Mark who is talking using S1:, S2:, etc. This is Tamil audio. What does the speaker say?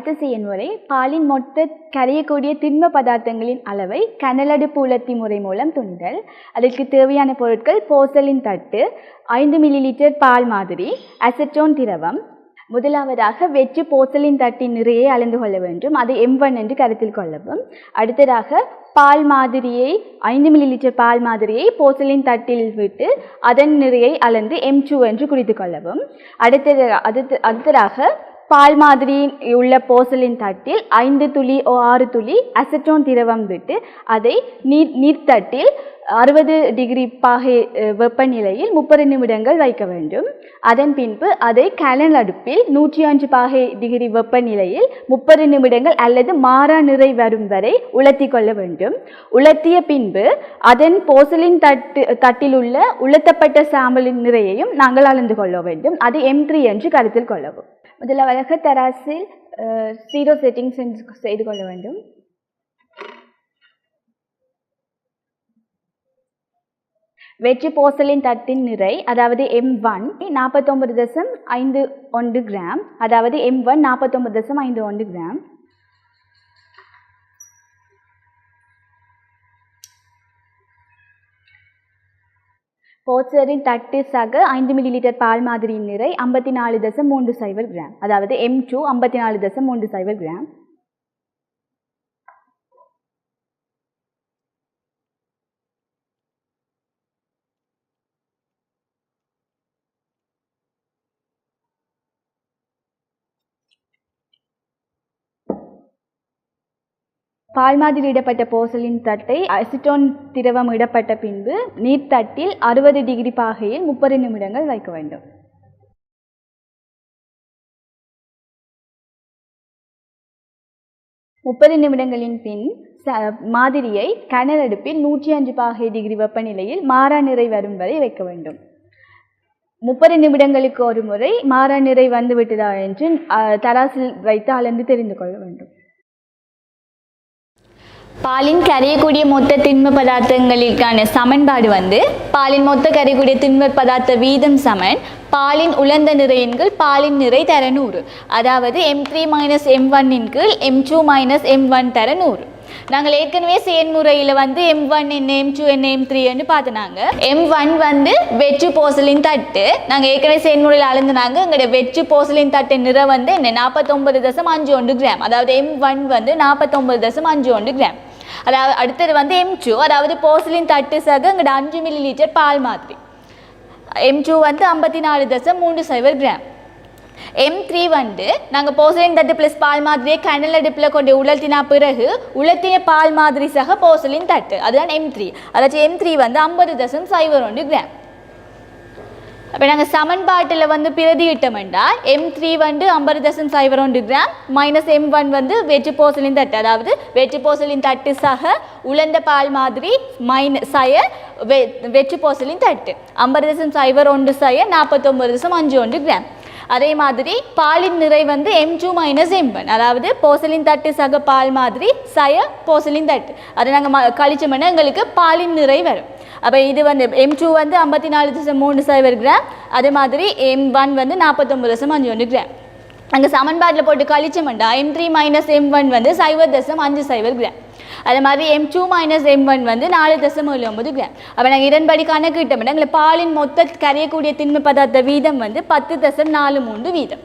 S1: அடுத்த செயல்முறை பாலின் மொத்த கரையக்கூடிய திண்ம பதார்த்தங்களின் அளவை கனலடுப்பு உலர்த்தி முறை மூலம் துணிதல். அதற்கு தேவையான பொருட்கள் போர்சலின் தட்டு, 5 மில்லிலிட்டர் பால் மாதிரி, அசெட்டோன் திரவம். முதலாவதாக வெற்று போர்சலின் தட்டின் நிறையை அளந்து கொள்ள வேண்டும். அதை M1 என்று கருத்தில் கொள்ளவும். அடுத்ததாக பால் மாதிரியை 5 மில்லிலிட்டர் பால் மாதிரியை போர்சலின் தட்டில் விட்டு அதன் நிறையை அளந்து M2 என்று குறித்து கொள்ளவும். அடுத்ததாக பால் மாதிரியில் உள்ள போர்சலின் தட்டில் 5 துளி 6 துளி அசெட்டோன் திரவம் விட்டு அதை நீர்த்தட்டில் 60 டிகிரி பாகை வெப்பநிலையில் 30 நிமிடங்கள் வைக்க வேண்டும். அதன் பின்பு அதை கனல் அடுப்பில் 105 பாகை டிகிரி வெப்பநிலையில் 30 நிமிடங்கள் அல்லது மாறா நிறை வரும் வரை உலர்த்தி கொள்ள வேண்டும். உலர்த்திய பின்பு அதன் போர்சலின் தட்டில் உள்ள உலர்த்தப்பட்ட சாம்பலின் நிறையையும் நாங்கள் அளந்து கொள்ள வேண்டும். அது M3 என்று கருத்தில் கொள்ளவும். முதலாவதாக தராசில் 0 செட்டிங் செய்து கொள்ள வேண்டும். வெற்று போர்சலின் தட்டின் நிறை அதாவது M1 49.51 கிராம், அதாவது M1 49.51 கிராம். போர்சலின் தட்டு சக 5 மில்லிலிட்டர் பால் மாதிரியின் நிறை 54.30 கிராம், அதாவது M2 54.30 கிராம். பால் மாதிரி இடப்பட்ட போர்சலின் தட்டை அசிட்டோன் திரவம் இடப்பட்ட பின்பு நீர்த்தட்டில் 60 டிகிரி பாகையில் 30 நிமிடங்கள் வைக்க வேண்டும். நிமிடங்களின் பின் மாதிரியை கனல் அடுப்பில் 105 பாகை டிகிரி வெப்பநிலையில் மாறா நிறை வரும் வரை வைக்க வேண்டும். 30 நிமிடங்களுக்கு ஒரு முறை மாறா நிறை வந்து விட்டதா என்று தராசில் வைத்து அளந்து தெரிந்து கொள்ள வேண்டும். பாலின் கரையக்கூடிய மொத்த திண்ம பதார்த்தங்களுக்கான சமன்பாடு பாலின் மொத்த கரையக்கூடிய திண்ம பதார்த்த வீதம் சமன் பாலின் உலர்ந்த நிறையின் பாலின் நிறை தர 100, அதாவது M3 - M1 இன் கீழ் M2 - M1 தர 100. நாங்கள் ஏற்கனவே செயல்முறையில் M1 என்ன M2 என்ன M3 என்று பார்த்தனாங்க. M1 வெற்று போர்சலின் தட்டு. நாங்கள் ஏற்கனவே செயல்முறையில் அளந்துனாங்க. எங்களுடைய வெற்று போர்சலின் தட்டு நிறை என்ன 49.51 கிராம், அதாவது M1 49.51 கிராம். அதாவது அடுத்தது M2, அதாவது போர்சலின் தட்டு சக எங்கள்ட 5 மில்லிலிட்டர் பால் மாதிரி. M2 54.30 gram. M3 நாங்கள் போர்சலின் தட்டு ப்ளஸ் பால் மாதிரியை கனல் அடுப்பில் கொண்டு உலர்த்தினா பிறகு உலர்த்திய பால் மாதிரி சக போர்சலின் தட்டு, அதுதான் M3. அதாவது M3 50.01 கிராம். அப்போ நாங்கள் சமன்பாட்டில் பிரதியிட்டோம்னா M3 50.01 கிராம் மைனஸ் M1 வெற்று போர்சலின் தட்டு, அதாவது வெற்று போர்சலின் தட்டு சக உலர்ந்த பால் மாதிரி சய வெற்று போர்சலின் தட்டு 50.01 சய 49.51 கிராம். அதே மாதிரி பாலின் நிறை M2 - M1, அதாவது போர்சலின் தட்டு சக பால் மாதிரி சய போர்சலின் தட்டு. அதை நாங்கள் கழிச்சோம்னா எங்களுக்கு பாலின் நிறை வரும். அப்போ இது M2 54.30 கிராம், அதே மாதிரி M1 49.51 கிராம். அங்கே சமன்பாட்டில் போட்டு கழிச்சோம்னா M3 - M1 0.50 கிராம். அதே மாதிரி M2 - M1 4.79 கிராம். அப்போ நாங்கள் இதன்படி கணக்கிட்டோம்னா எங்களுக்கு பாலின் மொத்த கரையக்கூடிய திண்ம பதார்த்த வீதம் 10.43 வீதம்.